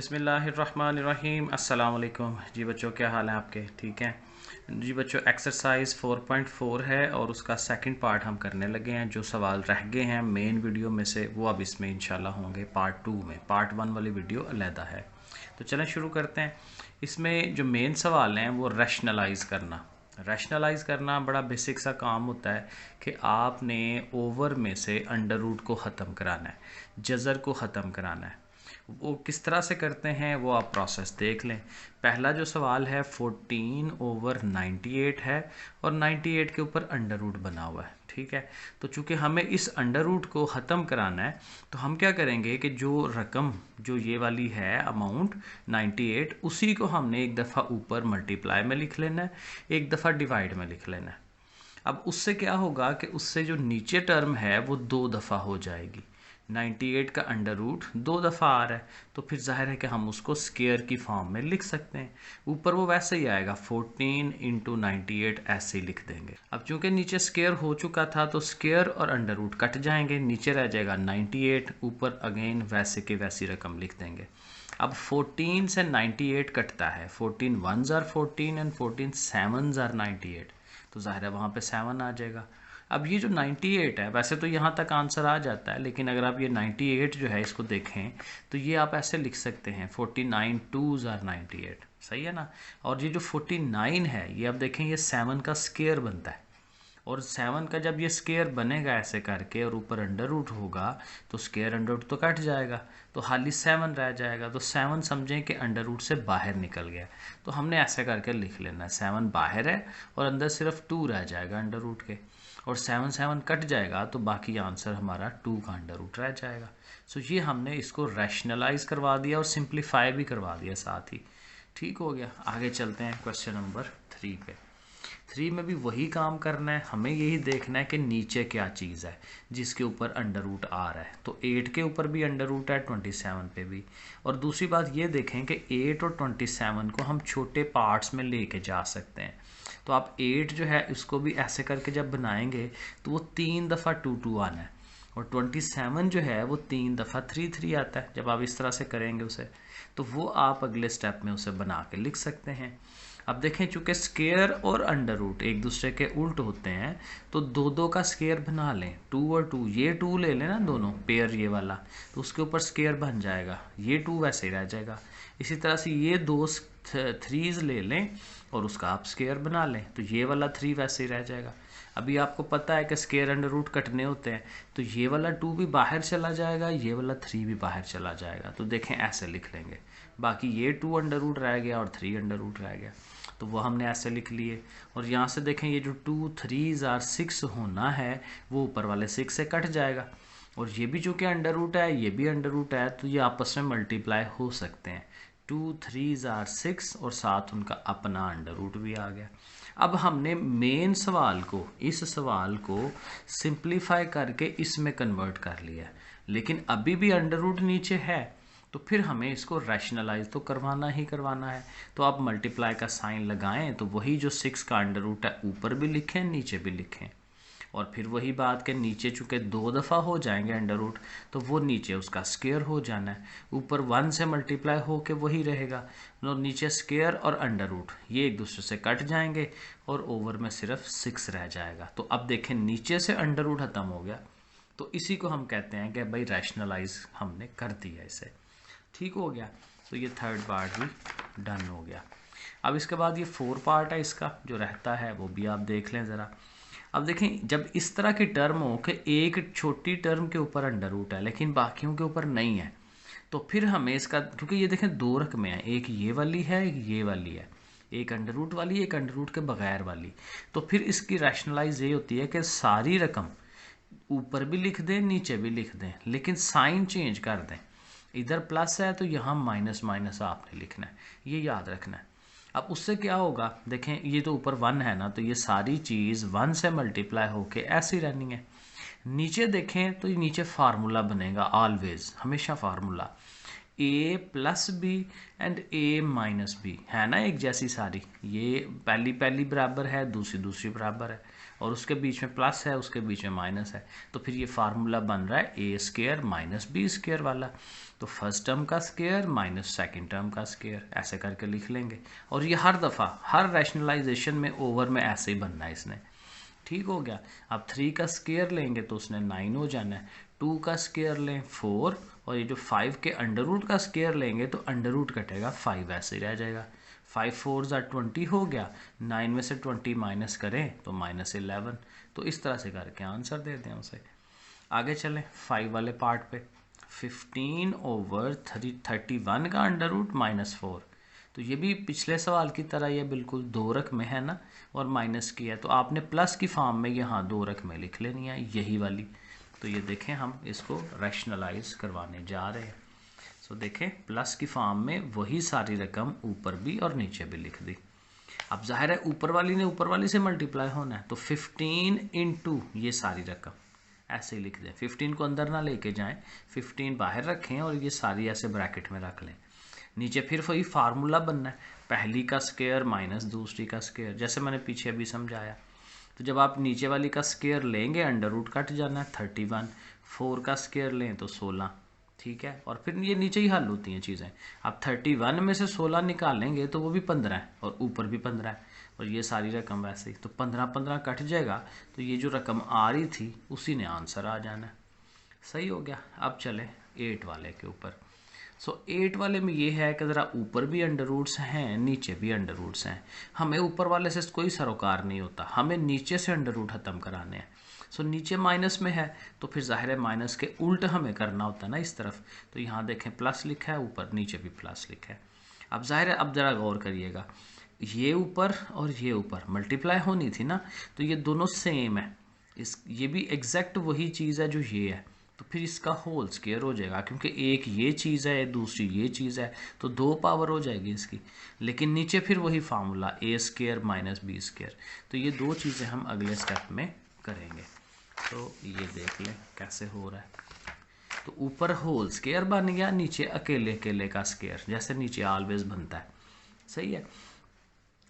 बिस्मिल्लाहिर्रहमानिर्रहीम अस्सलाम वालेकुम जी बच्चों, क्या हाल है आपके? ठीक हैं जी बच्चों। एक्सरसाइज 4.4 है और उसका सेकंड पार्ट हम करने लगे हैं। जो सवाल रह गए हैं मेन वीडियो में से वो अब इसमें इंशाल्लाह होंगे पार्ट 2 में। पार्ट 1 वाली वीडियो अलहदा है। तो चलें शुरू करते हैं। इसमें जो मेन सवाल हैं वो रैशनलाइज करना बड़ा बेसिक सा काम होता है कि आपने ओवर में से अंडर रूट को ख़त्म कराना है, जज़र को ख़त्म कराना है। वो किस तरह से करते हैं वो आप प्रोसेस देख लें। पहला जो सवाल है 14/98 है और 98 के ऊपर अंडर रूट बना हुआ है। ठीक है, तो चूंकि हमें इस अंडर रूट को ख़त्म कराना है तो हम क्या करेंगे कि जो रकम जो ये वाली है अमाउंट 98, उसी को हमने एक दफ़ा ऊपर मल्टीप्लाई में लिख लेना है, एक दफ़ा डिवाइड में लिख लेना है। अब उससे क्या होगा कि उससे जो नीचे टर्म है वो 2 दफ़ा हो जाएगी। 98 का अंडर रूट 2 दफ़ा आ रहा है तो फिर जाहिर है कि हम उसको स्केयर की फॉर्म में लिख सकते हैं। ऊपर वो वैसे ही आएगा 14 × 98 ऐसे ही लिख देंगे। अब चूंकि नीचे स्केयर हो चुका था तो स्केयर और अंडर रूट कट जाएंगे, नीचे रह जाएगा 98, ऊपर अगेन वैसे के वैसी रकम लिख देंगे। अब 14 से 98 कटता है, 14 1s are 14 and 14 7s are 98, तो ज़ाहिर है वहाँ पे 7 आ जाएगा। अब ये जो 98 है, वैसे तो यहाँ तक आंसर आ जाता है, लेकिन अगर आप ये 98 जो है इसको देखें तो ये आप ऐसे लिख सकते हैं 49 2s are 98, सही है ना। और ये जो 49 है ये आप देखें ये 7 का स्केयर बनता है, और 7 का जब ये स्केयर बनेगा ऐसे करके और ऊपर अंडर रूट होगा तो स्केयर अंडर रूट तो कट जाएगा, तो खाली 7 रह जाएगा। तो 7 समझें कि अंडर रूट से बाहर निकल गया, तो हमने ऐसे करके लिख लेना है 7 बाहर है और अंदर सिर्फ 2 रह जाएगा अंडर रूट के, और 7 7 कट जाएगा तो बाकी आंसर हमारा 2 का अंडर रूट रह जाएगा। सो ये हमने इसको रैशनलाइज करवा दिया और सिंप्लीफाई भी करवा दिया साथ ही। ठीक हो गया। आगे चलते हैं क्वेश्चन नंबर 3 पे। 3 में भी वही काम करना है, हमें यही देखना है कि नीचे क्या चीज़ है जिसके ऊपर अंडर रूट आ रहा है। तो 8 के ऊपर भी अंडर रूट है, 27 पे भी। और दूसरी बात ये देखें कि 8 और 27 को हम छोटे पार्ट्स में लेके जा सकते हैं। तो आप 8 जो है उसको भी ऐसे करके जब बनाएंगे तो वो 3 दफ़ा 2 2 आना है, और 27 जो है वो 3 दफ़ा 3 3 आता है। जब आप इस तरह से करेंगे उसे तो वो आप अगले स्टेप में उसे बना के लिख सकते हैं। अब देखें चूंकि स्केयर और अंडर रूट एक दूसरे के उल्ट होते हैं तो दो दो का स्केयर बना लें, 2 और 2, ये 2 ले लें ना दोनों पेयर ये वाला, तो उसके ऊपर स्केयर बन जाएगा, ये 2 वैसे ही रह जाएगा। इसी तरह से ये 2 3s ले लें और उसका आप स्केयर बना लें, तो ये वाला 3 वैसे ही रह जाएगा। अभी आपको पता है कि स्केयर अंडर रूट कटने होते हैं, तो ये वाला 2 भी बाहर चला जाएगा, ये वाला 3 भी बाहर चला जाएगा, तो देखें ऐसे लिख लेंगे। बाकी ये 2 अंडर रूट रह गया और 3 अंडर रूट रह गया, तो वो हमने ऐसे लिख लिए। और यहाँ से देखें ये जो 2 3s are 6 होना है वो ऊपर वाले 6 से कट जाएगा, और ये भी चूँकि अंडर रूट है ये भी अंडर रूट है, तो ये आपस में मल्टीप्लाई हो सकते हैं। 2 3s are 6 और साथ उनका अपना अंडर रूट भी आ गया। अब हमने मेन सवाल को, इस सवाल को सिंप्लीफाई करके इसमें कन्वर्ट कर लिया है, लेकिन अभी भी अंडर रूट नीचे है, तो फिर हमें इसको रैशनलाइज तो करवाना ही करवाना है। तो आप मल्टीप्लाई का साइन लगाएं तो वही जो 6 का अंडर रूट है ऊपर भी लिखें नीचे भी लिखें, और फिर वही बात के नीचे चूँकि 2 दफ़ा हो जाएंगे अंडर रूट तो वो नीचे उसका स्केयर हो जाना है, ऊपर 1 से मल्टीप्लाई हो के वही रहेगा, और नीचे स्केयर और अंडर रूट ये एक दूसरे से कट जाएंगे और ओवर में सिर्फ 6 रह जाएगा। तो अब देखें नीचे से अंडर रूट ख़त्म हो गया, तो इसी को हम कहते हैं कि भाई रैशनलाइज हमने कर दिया इसे। ठीक हो गया, तो ये थर्ड पार्ट भी डन हो गया। अब इसके बाद ये 4 पार्ट है, इसका जो रहता है वो भी आप देख लें ज़रा। अब देखें जब इस तरह की टर्म हो कि एक छोटी टर्म के ऊपर अंडर रूट है लेकिन बाकियों के ऊपर नहीं है, तो फिर हमें इसका, क्योंकि ये देखें 2 रकमें हैं, एक ये वाली है एक ये वाली है, एक अंडर रूट वाली एक अंडर रूट के बगैर वाली, तो फिर इसकी रैशनलाइज ये होती है कि सारी रकम ऊपर भी लिख दें नीचे भी लिख दें, लेकिन साइन चेंज कर दें। इधर प्लस है तो यहाँ माइनस माइनस आपने लिखना है, ये याद रखना है। अब उससे क्या होगा, देखें ये तो ऊपर 1 है ना, तो ये सारी चीज़ 1 से मल्टीप्लाई होके ऐसी रहनी है। नीचे देखें तो ये नीचे फार्मूला बनेगा, ऑलवेज हमेशा formula a plus B and a minus B है ना, एक जैसी सारी, ये पहली पहली बराबर है दूसरी दूसरी बराबर है, और उसके बीच में प्लस है, उसके बीच में माइनस है, तो फिर ये फार्मूला बन रहा है ए स्क्वायर माइनस बी स्क्वायर वाला। तो फर्स्ट टर्म का स्क्वायर माइनस सेकंड टर्म का स्क्वायर, ऐसे करके लिख लेंगे। और ये हर दफ़ा हर रैशनलाइजेशन में ओवर में ऐसे ही बनना है इसने। ठीक हो गया। अब 3 का स्क्वायर लेंगे तो उसने 9 हो जाना है, 2 का स्क्वायर लें 4, और ये जो 5 के अंडर रूट का स्क्वायर लेंगे तो अंडर रूट कटेगा 5 ऐसे ही रह जाएगा। 5 4 20 हो गया, 9 में से 20 माइनस करें तो -11। तो इस तरह से करके आंसर दे दें उसे। आगे चलें 5 वाले पार्ट पे। 15/31 का अंडर रूट -4, तो ये भी पिछले सवाल की तरह ये बिल्कुल 2 रकमें है ना, और माइनस की है, तो आपने प्लस की फॉर्म में यहाँ 2 रकमें लिख लेनी है, यही वाली। तो ये देखें हम इसको रैशनलाइज करवाने जा रहे हैं। सो देखें प्लस की फॉर्म में वही सारी रकम ऊपर भी और नीचे भी लिख दी। अब जाहिर है ऊपर वाली ने ऊपर वाली से मल्टीप्लाई होना है, तो 15 इंटू ये सारी रकम ऐसे ही लिख दें। 15 को अंदर ना लेके जाएं, 15 बाहर रखें और ये सारी ऐसे ब्रैकेट में रख लें। नीचे फिर वही फार्मूला बनना है, पहली का स्क्वायर माइनस दूसरी का स्क्वायर, जैसे मैंने पीछे अभी समझाया। तो जब आप नीचे वाली का स्क्वायर लेंगे अंडर रूट कट जाना है 31, 4 का स्क्वायर लें तो 16, ठीक है। और फिर ये नीचे ही हल होती हैं चीज़ें। आप 31 में से 16 निकालेंगे तो वो भी 15 है और ऊपर भी 15 है, और ये सारी रकम वैसे ही, तो 15 कट जाएगा, तो ये जो रकम आ रही थी उसी ने आंसर आ जाना है। सही हो गया। अब चले 8 वाले के ऊपर। सो 8 वाले में ये है कि ज़रा ऊपर भी अंडर रूट्स हैं, नीचे भी अंडर रूट्स हैं। हमें ऊपर वाले से कोई सरोकार नहीं होता, हमें नीचे से अंडर रूट ख़त्म कराने हैं। सो नीचे माइनस में है तो फिर जाहिर है माइनस के उल्ट हमें करना होता है ना इस तरफ। तो यहाँ देखें प्लस लिखा है ऊपर, नीचे भी प्लस लिखा है। अब जाहिर है अब ज़रा गौर करिएगा, ये ऊपर और ये ऊपर मल्टीप्लाई होनी थी ना, तो ये दोनों सेम है। ये भी एग्जैक्ट वही चीज़ है जो ये है, तो फिर इसका होल स्क्वायर हो जाएगा, क्योंकि एक ये चीज़ है दूसरी ये चीज़ है, तो 2 पावर हो जाएगी इसकी। लेकिन नीचे फिर वही फार्मूला ए स्क्वायर माइनस बी स्क्वायर। तो ये 2 चीज़ें हम अगले स्टेप में करेंगे। तो ये देख लें कैसे हो रहा है। तो ऊपर होल स्क्वायर बन गया, नीचे अकेले अकेले का स्क्वायर, जैसे नीचे ऑलवेज बनता है। सही है।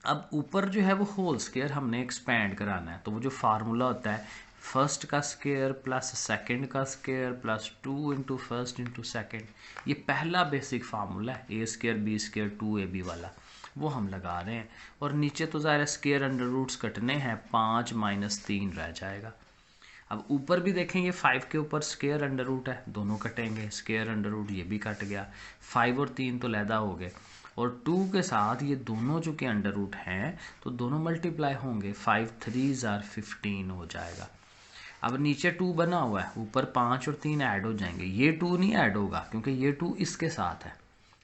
अब ऊपर जो है वो होल स्क्वायर हमने एक्सपैंड कराना है, तो वो जो फार्मूला होता है फर्स्ट का स्क्वायर प्लस सेकंड का square plus 2 into first into second, ये पहला बेसिक फार्मूला है, ए स्क्वायर बी स्क्वायर 2ab वाला, वो हम लगा रहे हैं। और नीचे तो ज़ाहिर स्क्वायर अंडर रूट्स कटने हैं, 5 - 3 रह जाएगा। अब ऊपर भी देखें ये 5 के ऊपर स्क्वायर अंडर रूट है, दोनों कटेंगे, स्क्वायर अंडर रूट ये भी कट गया, 5 और 3 तो लैदा हो गए, और 2 के साथ ये दोनों जो कि अंडर रूट हैं तो दोनों मल्टीप्लाई होंगे, 5 3 = 15 हो जाएगा। अब नीचे 2 बना हुआ है, ऊपर 5 और 3 ऐड हो जाएंगे, ये 2 नहीं ऐड होगा क्योंकि ये 2 इसके साथ है,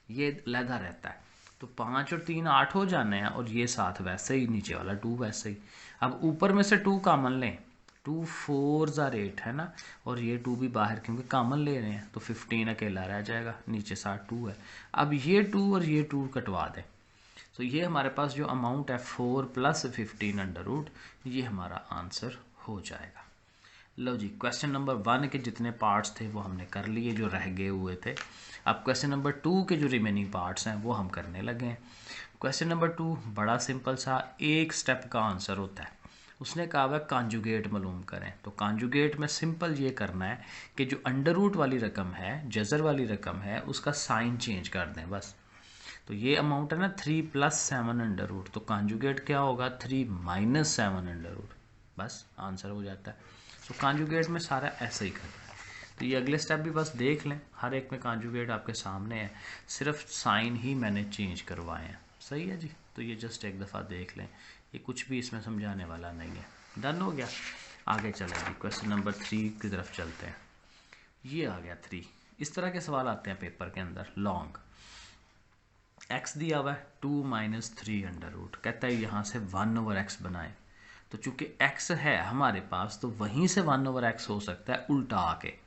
ये लैदा रहता है, तो 5 और 3 8 हो जाने हैं, और ये साथ वैसे ही, नीचे वाला 2 वैसे ही। अब ऊपर में से 2 कॉमन लें, 2 4 = 8 है ना, और ये 2 भी बाहर क्योंकि कॉमन ले रहे हैं, तो 15 अकेला रह जाएगा, नीचे साथ 2 है। अब ये 2 और ये 2 कटवा दें, तो ये हमारे पास जो अमाउंट है 4 + 15 अंडर रूट, ये हमारा आंसर हो जाएगा। लो जी, क्वेश्चन नंबर 1 के जितने पार्ट्स थे वो हमने कर लिए जो रह गए हुए थे। अब क्वेश्चन नंबर 2 के जो रिमेनिंग पार्ट्स हैं वो हम करने लगे हैं। क्वेश्चन नंबर 2 बड़ा सिंपल सा, एक स्टेप का आंसर होता है। उसने कहा हुआ कॉन्जुगेट मालूम करें, तो कॉन्जुगेट में सिंपल ये करना है कि जो अंडर रूट वाली रकम है, जज़र वाली रकम है, उसका साइन चेंज कर दें बस। तो ये अमाउंट है ना 3 + 7 अंडर रूट, तो कॉन्जुगेट क्या होगा 3 - 7 अंडर रूट, बस आंसर हो जाता है। तो कॉन्जुगेट में सारा ऐसे ही करना है। तो ये अगले स्टेप भी बस देख लें, हर एक में कॉन्जुगेट आपके सामने है, सिर्फ साइन ही मैंने चेंज करवाए हैं। सही है जी, तो ये जस्ट एक दफ़ा देख लें, ये कुछ भी इसमें समझाने वाला नहीं है। डन हो गया। आगे चलेंगे, क्वेश्चन नंबर 3 की तरफ चलते हैं। ये आ गया 3। इस तरह के सवाल आते हैं पेपर के अंदर, लॉन्ग। x दिया हुआ है 2 - 3 अंडर रूट, कहता है यहाँ से 1/x बनाएं। तो चूंकि x है हमारे पास, तो वहीं से 1/x हो सकता है उल्टा आके।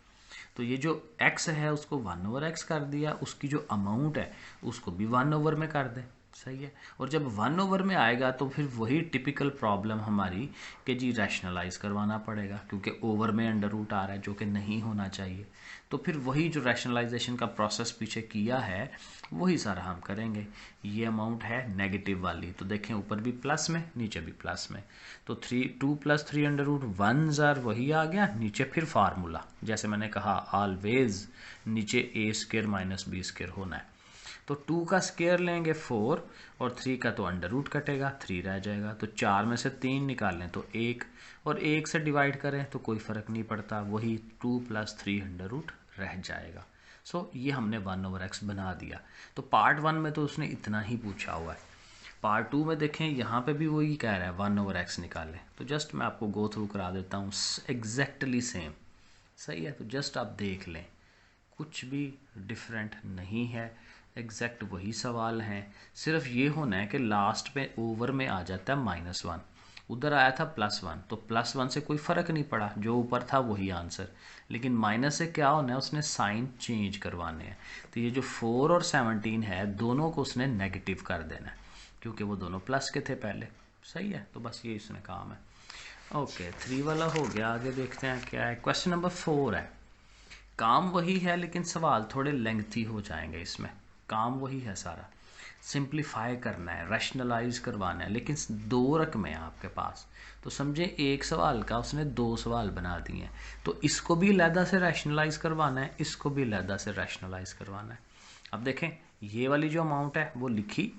तो ये जो x है उसको 1/x कर दिया, उसकी जो अमाउंट है उसको भी 1 ओवर में कर दें। सही है। और जब 1/, में आएगा तो फिर वही टिपिकल प्रॉब्लम हमारी कि जी रैशनलाइज करवाना पड़ेगा, क्योंकि ओवर में अंडर रूट आ रहा है जो कि नहीं होना चाहिए। तो फिर वही जो रैशनलाइजेशन का प्रोसेस पीछे किया है वही सारा हम करेंगे। ये अमाउंट है नेगेटिव वाली, तो देखें ऊपर भी प्लस में नीचे भी प्लस में, तो 2 + 3√1 ज़र वही आ गया। नीचे फिर फार्मूला जैसे मैंने कहा ऑलवेज नीचे a² - b² होना है। तो 2 का स्क्वायर लेंगे 4 और 3 का तो अंडर रूट कटेगा, 3 रह जाएगा। तो 4 में से 3 निकालें तो 1, और 1 से डिवाइड करें तो कोई फ़र्क नहीं पड़ता, वही 2 + 3 अंडर रूट रह जाएगा। सो ये हमने 1/x बना दिया। तो पार्ट 1 में तो उसने इतना ही पूछा हुआ है। पार्ट 2 में देखें यहाँ पे भी वही कह रहा है 1/x निकालें। तो जस्ट मैं आपको गो थ्रू करा देता हूँ, एग्जैक्टली सेम। सही है, तो जस्ट आप देख लें, कुछ भी डिफरेंट नहीं है, एग्जैक्ट वही सवाल हैं। सिर्फ ये होना है कि लास्ट में ओवर में आ जाता है -1, उधर आया था +1, तो +1 से कोई फ़र्क नहीं पड़ा, जो ऊपर था वही आंसर। लेकिन माइनस से क्या होना है, उसने साइन चेंज करवाने हैं। तो ये जो 4 और 17 है दोनों को उसने नेगेटिव कर देना है, क्योंकि वो दोनों प्लस के थे पहले। सही है, तो बस ये इसमें काम है। ओके, 3 वाला हो गया। आगे देखते हैं क्या है। क्वेश्चन नंबर 4 है। काम वही है लेकिन सवाल थोड़े लेंथी हो जाएंगे। इसमें काम वही है सारा, सिंप्लीफाई करना है, रैशनलाइज करवाना है, लेकिन 2 रकमें हैं आपके पास। तो समझे एक सवाल का उसने 2 सवाल बना दिए हैं, तो इसको भी अलहदा से रैशनलाइज करवाना है, इसको भी अलहदा से रैशनलाइज करवाना है। अब देखें ये वाली जो अमाउंट है वो लिखी,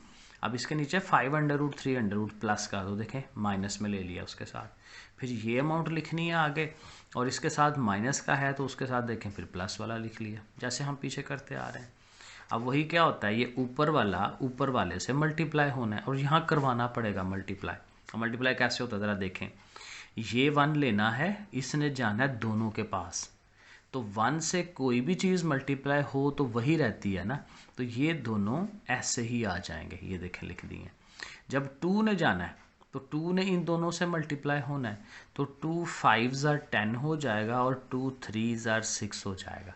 अब इसके नीचे 5√3 प्लस का, तो देखें माइनस में ले लिया उसके साथ। फिर ये अमाउंट लिखनी है आगे, और इसके साथ माइनस का है तो उसके साथ देखें फिर प्लस वाला लिख लिया, जैसे हम पीछे करते आ रहे हैं। अब वही क्या होता है, ये ऊपर वाला ऊपर वाले से मल्टीप्लाई होना है, और यहाँ करवाना पड़ेगा मल्टीप्लाई। मल्टीप्लाई कैसे होता है ज़रा देखें। ये 1 लेना है, इसने जाना है दोनों के पास। तो 1 से कोई भी चीज़ मल्टीप्लाई हो तो वही रहती है ना, तो ये दोनों ऐसे ही आ जाएंगे। ये देखें लिख दिए। जब 2 ने जाना है तो 2 ने इन दोनों से मल्टीप्लाई होना है, तो 2 5 ज़र 10 हो जाएगा और 2 3 ज़र 6 हो जाएगा।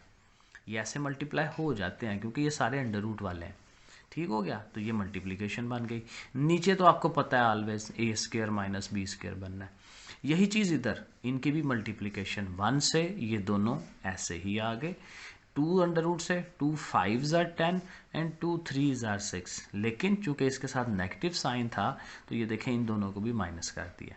ये ऐसे मल्टीप्लाई हो जाते हैं क्योंकि ये सारे अंडर रूट वाले हैं। ठीक हो गया, तो ये मल्टीप्लिकेशन बन गई। नीचे तो आपको पता है ऑलवेज a² - b² बनना है। यही चीज़ इधर, इनकी भी मल्टीप्लिकेशन 1 से ये दोनों ऐसे ही आ गए। 2 अंडर रूट से 2 5 ज़र 10 एंड 2 3 ज़र 6, लेकिन चूंकि इसके साथ नेगेटिव साइन था तो ये देखें इन दोनों को भी माइनस कर दिया।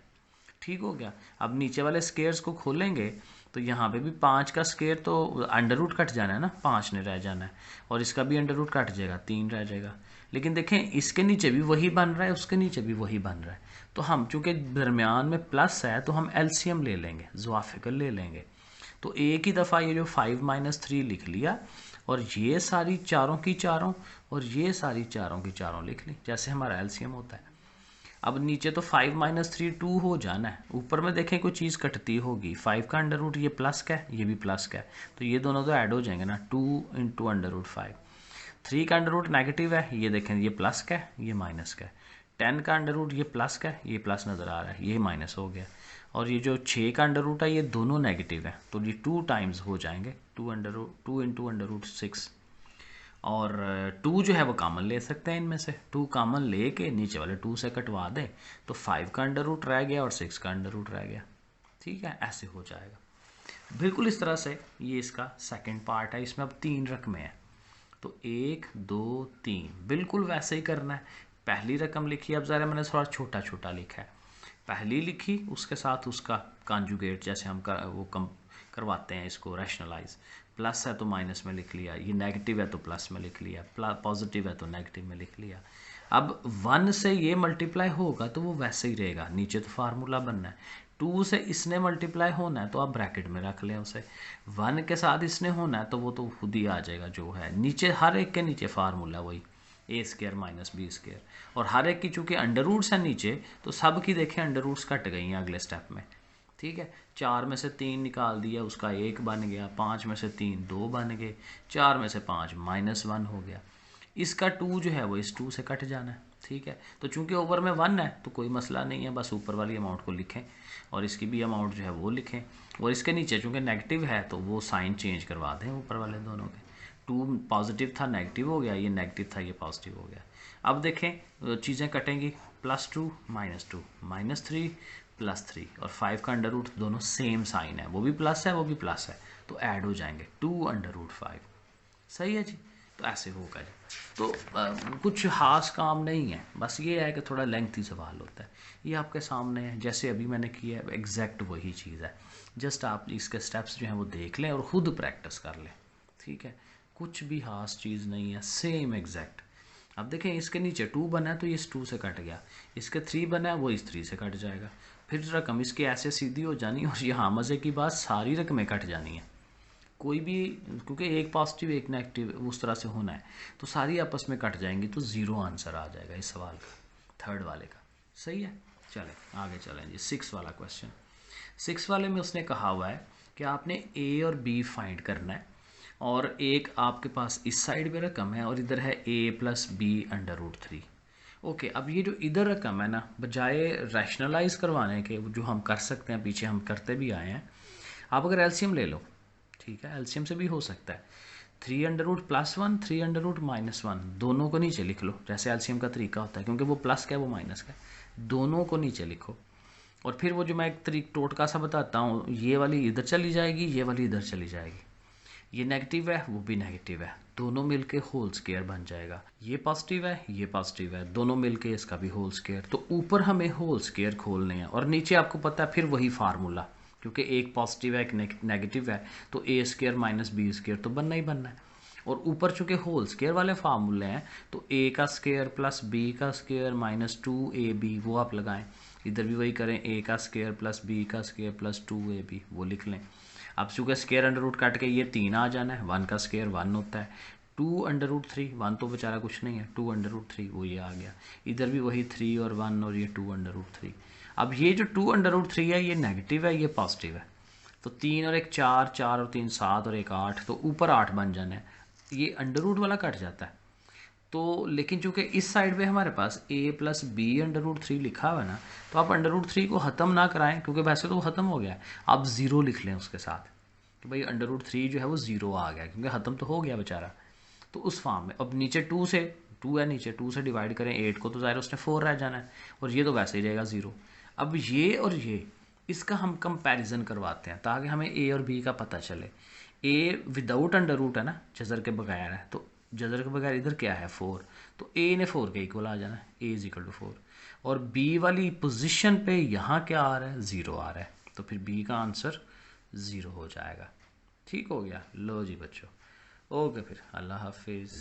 ठीक हो गया। अब नीचे वाले स्केयर्स को खोलेंगे तो यहाँ पे भी 5 का स्केयर तो अंडर रूट कट जाना है ना, 5 ने रह जाना है, और इसका भी अंडर रूट कट जाएगा, 3 रह जाएगा। लेकिन देखें इसके नीचे भी वही बन रहा है, उसके नीचे भी वही बन रहा है। तो हम चूंकि दरमियान में प्लस है तो हम एलसीएम ले लेंगे, ज़वाफिकल ले लेंगे। तो एक ही दफ़ा ये जो 5 - 3 लिख लिया, और ये सारी चारों की चारों और ये सारी चारों की चारों लिख ली, जैसे हमारा एलसीएम होता है। अब नीचे तो 5 - 3 2 हो जाना है, ऊपर में देखें कोई चीज़ कटती होगी। 5 का अंडर रूट ये प्लस का है, ये भी प्लस का है, तो ये दोनों तो ऐड हो जाएंगे ना, 2 × अंडर रूट 5। 3 का अंडर रूट नेगेटिव है, ये देखें ये प्लस का है, ये माइनस का है। 10 का अंडर रूट ये प्लस का है, ये प्लस नज़र आ रहा है, ये माइनस हो गया। और ये जो 6 का अंडर रूट है ये दोनों नेगेटिव है, तो ये 2 टाइम्स हो जाएंगे, 2 × अंडर रूट 6। और 2 जो है वो कॉमन ले सकते हैं इनमें से, 2 कॉमन ले के नीचे वाले 2 से कटवा दें तो 5 का अंडर रूट रह गया और 6 का अंडर रूट रह गया। ठीक है, ऐसे हो जाएगा बिल्कुल इस तरह से। ये इसका सेकंड पार्ट है, इसमें अब 3 रकमें हैं, तो 1 2 3 बिल्कुल वैसे ही करना है। पहली रकम लिखी, अब ज़रा मैंने थोड़ा छोटा छोटा लिखा है। पहली लिखी, उसके साथ उसका कॉन्जुगेट जैसे हम करवाते हैं इसको रैशनलाइज। प्लस है तो माइनस में लिख लिया, ये नेगेटिव है तो प्लस में लिख लिया, पॉजिटिव है तो नेगेटिव में लिख लिया। अब 1 से ये मल्टीप्लाई होगा तो वो वैसे ही रहेगा, नीचे तो फार्मूला बनना है। 2 से इसने मल्टीप्लाई होना है तो आप ब्रैकेट में रख लें उसे। 1 के साथ इसने होना है तो वो तो खुद ही आ जाएगा जो है नीचे, हर एक के नीचे फार्मूला वही a² - b²। और हर एक की चूँकि अंडर रूट्स हैं नीचे, तो सब की देखें अंडर रूट्स कट गई हैं अगले स्टेप में। ठीक है, 4 में से 3 निकाल दिया, उसका 1 बन गया। 5 में से 3 2 बन गए। 4 में से 5 -1 हो गया। इसका 2 जो है वो इस 2 से कट जाना है। ठीक है, तो चूंकि ओवर में 1 है तो कोई मसला नहीं है, बस ऊपर वाली अमाउंट को लिखें और इसकी भी अमाउंट जो है वो लिखें, और इसके नीचे चूंकि नेगेटिव है तो वो साइन चेंज करवा दें ऊपर वाले दोनों के। 2 पॉजिटिव था नेगेटिव हो गया, ये नेगेटिव था ये पॉजिटिव हो गया। अब देखें चीज़ें कटेंगी, +2 -2 -3 +3 और 5 का अंडर रूट दोनों सेम साइन है, वो भी प्लस है वो भी प्लस है, तो ऐड हो जाएंगे 2√5। सही है जी, तो ऐसे होगा जी। तो कुछ खास काम नहीं है, बस ये है कि थोड़ा लेंथी सवाल होता है। ये आपके सामने है जैसे अभी मैंने किया है, एग्जैक्ट वही चीज़ है, जस्ट आप इसके स्टेप्स जो हैं वो देख लें और ख़ुद प्रैक्टिस कर लें, ठीक है। कुछ भी खास चीज़ नहीं है, सेम एग्जैक्ट। अब देखें इसके नीचे 2 बना है तो ये इस 2 से कट गया, इसके 3 बना है वो इस 3 से कट जाएगा, फिर रकम इसकी ऐसे सीधी हो जानी और यहाँ मज़े की बात सारी रकमें कट जानी है, कोई भी, क्योंकि एक पॉजिटिव एक नेगेटिव उस तरह से होना है तो सारी आपस में कट जाएंगी, तो 0 आंसर आ जाएगा इस सवाल का, थर्ड वाले का। सही है, चलें आगे चलें जी। 6 वाला क्वेश्चन, 6 वाले में उसने कहा हुआ है कि आपने ए और बी फाइंड करना है और एक आपके पास इस साइड पे रकम है और इधर है a + b√3। ओके, अब ये जो इधर रकम है ना, बजाय रैशनलाइज करवाने के, जो हम कर सकते हैं पीछे हम करते भी आए हैं, आप अगर एलसीएम ले लो, ठीक है, एलसीएम से भी हो सकता है, 3√+1 3√-1 दोनों को नीचे लिख लो, जैसे एलसीएम का तरीका होता है, क्योंकि वो प्लस का है वो माइनस का है, दोनों को नीचे लिखो और फिर वो जो मैं एक टोटका सा बताता हूँ, ये वाली इधर चली जाएगी ये वाली इधर चली जाएगी, ये नेगेटिव है वो भी नेगेटिव है, दोनों मिलके होल स्क्वायर बन जाएगा, ये पॉजिटिव है ये पॉजिटिव है, दोनों मिलके इसका भी होल स्क्वायर। तो ऊपर हमें होल स्क्वायर खोलने हैं और नीचे आपको पता है फिर वही फार्मूला, क्योंकि एक पॉजिटिव है एक नेगेटिव है, तो a² - b² तो बनना ही बनना है। और ऊपर चूँकि होल स्क्वायर वाले फार्मूले हैं तो a² + b² - 2ab वो आप लगाएं, इधर भी वही करें, a² + b² + 2ab वो लिख लें। अब चूँकि स्क्वायर अंडर रूट काट के ये 3 आ जाना है, 1 का स्क्वायर 1 होता है, 2√3 1 तो बेचारा कुछ नहीं है, 2√3 वो ये आ गया, इधर भी वही 3 और 1 और ये 2√3। अब ये जो 2√3 है ये नेगेटिव है ये पॉजिटिव है, तो 3 और 1 4, 4 और 3 7 और 1 8, तो ऊपर 8 बन जाना है, ये अंडर रूट वाला कट जाता है। तो लेकिन चूंकि इस साइड पे हमारे पास a + b√3 लिखा हुआ है ना, तो आप √3 को ख़त्म ना कराएं, क्योंकि वैसे तो वो ख़त्म हो गया है, आप 0 लिख लें उसके साथ कि भाई √3 जो है वो 0 आ गया, क्योंकि ख़त्म तो हो गया बेचारा। तो उस फॉर्म में अब नीचे 2 है, नीचे 2 से डिवाइड करें 8 को, तो ज़ाहिर उसने 4 रह जाना है और ये तो वैसे ही रहेगा 0। अब ये और ये इसका हम कंपैरिजन करवाते हैं ताकि हमें a और b का पता चले। a विदाउट अंडर रूट है ना, जज़र के बगैर है, तो जज़र के बगैर इधर क्या है 4, तो a ने 4 के इक्वल आ जाना है, a = 4, और b वाली पोजीशन पे यहाँ क्या आ रहा है 0 आ रहा है, तो फिर b का आंसर 0 हो जाएगा। ठीक हो गया, लो जी बच्चों, ओके फिर अल्लाह हाफिज़।